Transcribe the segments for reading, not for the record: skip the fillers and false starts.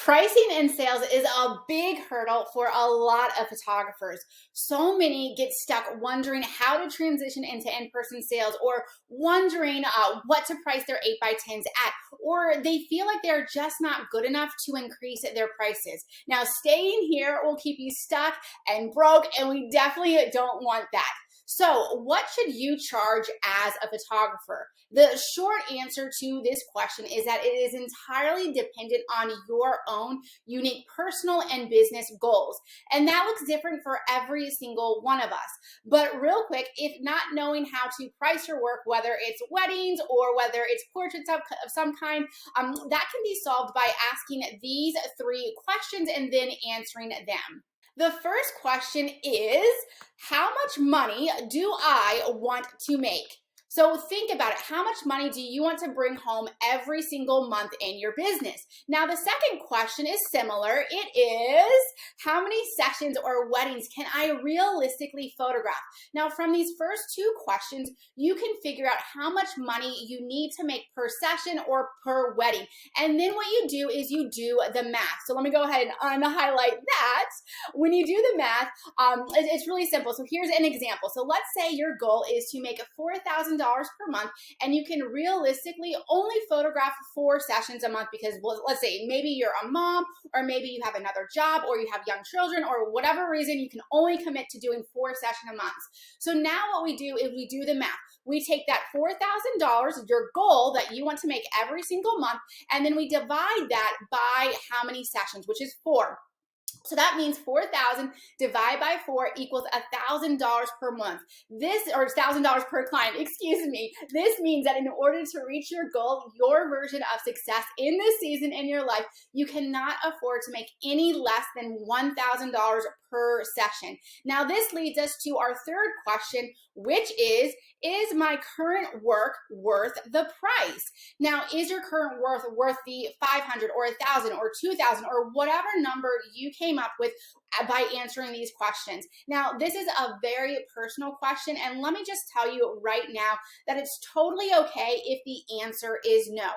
Pricing and sales is a big hurdle for a lot of photographers. So many get stuck wondering how to transition into in-person sales or wondering what to price their 8x10s at, or they feel like they're just not good enough to increase their prices. Now, staying here will keep you stuck and broke, and we definitely don't want that. So, what should you charge as a photographer? The short answer to this question is that it is entirely dependent on your own unique personal and business goals. And that looks different for every single one of us. But real quick, if not knowing how to price your work, whether it's weddings or whether it's portraits of some kind, that can be solved by asking these three questions and then answering them. The first question is, how much money do I want to make? So think about it. How much money do you want to bring home every single month in your business? Now, the second question is similar. It is, how many sessions or weddings can I realistically photograph? Now, from these first two questions, you can figure out how much money you need to make per session or per wedding. And then what you do is you do the math. So let me go ahead and highlight that. When you do the math, it's really simple. So here's an example. So let's say your goal is to make $4,000 per month, and you can realistically only photograph 4 sessions a month because, well, let's say maybe you're a mom, or maybe you have another job, or you have young children, or whatever reason, you can only commit to doing 4 sessions a month. So now what we do is we do the math. We take that $4,000, your goal that you want to make every single month, and then we divide that by how many sessions, which is 4. So that means 4,000 divided by 4 equals $1,000 per month. Or $1,000 per client, excuse me. This means that in order to reach your goal, your version of success in this season in your life, you cannot afford to make any less than $1,000 per session. Now, this leads us to our third question, which is my current work worth the price? Now, is your current worth the 500 or 1,000 or 2,000 or whatever number you came up with by answering these questions? Now, this is a very personal question, and let me just tell you right now that it's totally okay if the answer is no.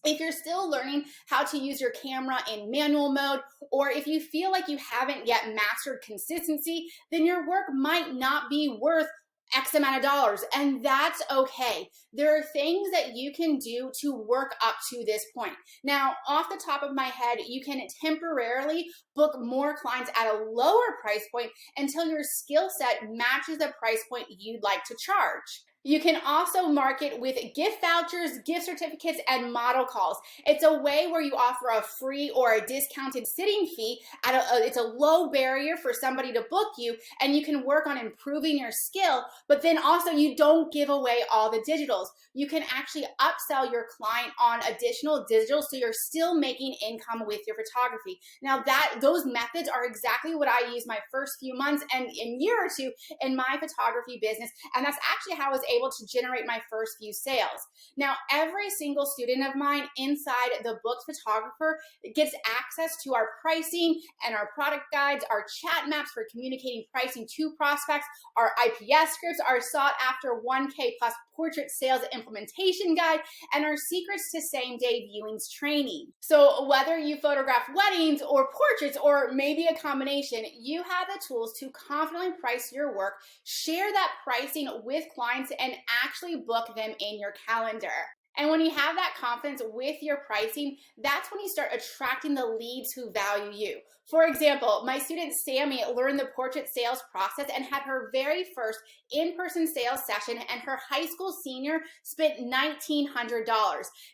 If you're still learning how to use your camera in manual mode, or if you feel like you haven't yet mastered consistency, then your work might not be worth X amount of dollars, and that's okay. There are things that you can do to work up to this point. Now, off the top of my head, you can temporarily book more clients at a lower price point until your skill set matches the price point you'd like to charge. You can also market with gift vouchers, gift certificates, and model calls. It's a way where you offer a free or a discounted sitting fee. It's a low barrier for somebody to book you, and you can work on improving your skill, but then also you don't give away all the digitals. You can actually upsell your client on additional digitals, so you're still making income with your photography. Now, those methods are exactly what I used my first few months and a year or two in my photography business, and that's actually how I was able to generate my first few sales. Now, every single student of mine inside the Booked Photographer gets access to our pricing and our product guides, our chat maps for communicating pricing to prospects, our IPS scripts, our sought after 1K plus portrait sales implementation guide, and our secrets to same-day viewings training. So whether you photograph weddings or portraits or maybe a combination, you have the tools to confidently price your work, share that pricing with clients, and actually book them in your calendar. And when you have that confidence with your pricing, that's when you start attracting the leads who value you. For example, my student Sammy learned the portrait sales process and had her very first in-person sales session, and her high school senior spent $1,900.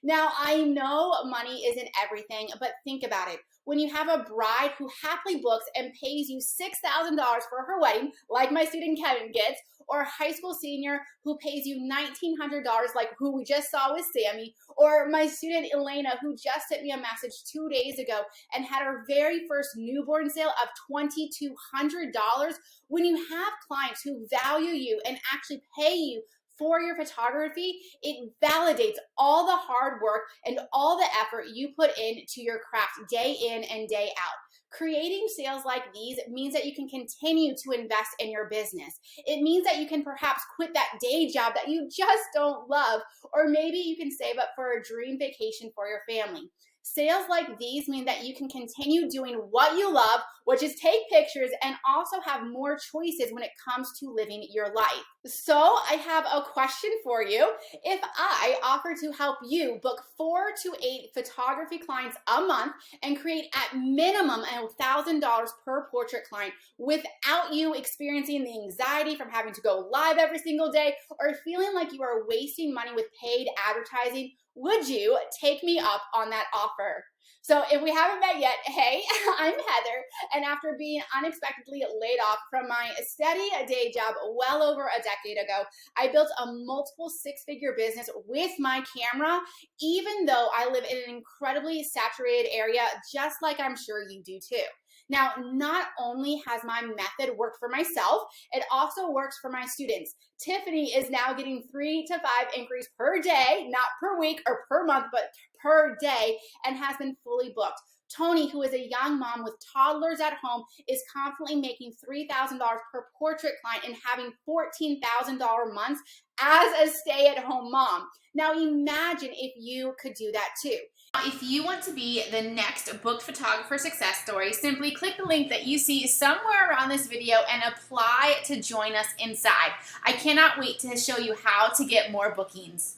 Now, I know money isn't everything, but think about it. When you have a bride who happily books and pays you $6,000 for her wedding, like my student Kevin gets, or a high school senior who pays you $1,900, like who we just saw with Sammy, or my student Elena, who just sent me a message 2 days ago and had her very first newborn sale of $2,200. When you have clients who value you and actually pay you for your photography, it validates all the hard work and all the effort you put into your craft day in and day out. Creating sales like these means that you can continue to invest in your business. It means that you can perhaps quit that day job that you just don't love, or maybe you can save up for a dream vacation for your family. Sales like these mean that you can continue doing what you love, which is take pictures, and also have more choices when it comes to living your life. So I have a question for you. If I offer to help you book 4 to 8 photography clients a month and create at minimum $1,000 per portrait client without you experiencing the anxiety from having to go live every single day or feeling like you are wasting money with paid advertising, would you take me up on that offer? So if we haven't met yet, hey, I'm Heather, and after being unexpectedly laid off from my steady day job well over a decade ago, I built a multiple six-figure business with my camera, even though I live in an incredibly saturated area, just like I'm sure you do too. Now, not only has my method worked for myself, it also works for my students. Tiffany is now getting 3 to 5 inquiries per day, not per week or per month, but per day, and has been fully booked. Tony, who is a young mom with toddlers at home, is confidently making $3,000 per portrait client and having $14,000 months as a stay-at-home mom. Now imagine if you could do that too. If you want to be the next booked photographer success story, simply click the link that you see somewhere around this video and apply to join us inside. I cannot wait to show you how to get more bookings.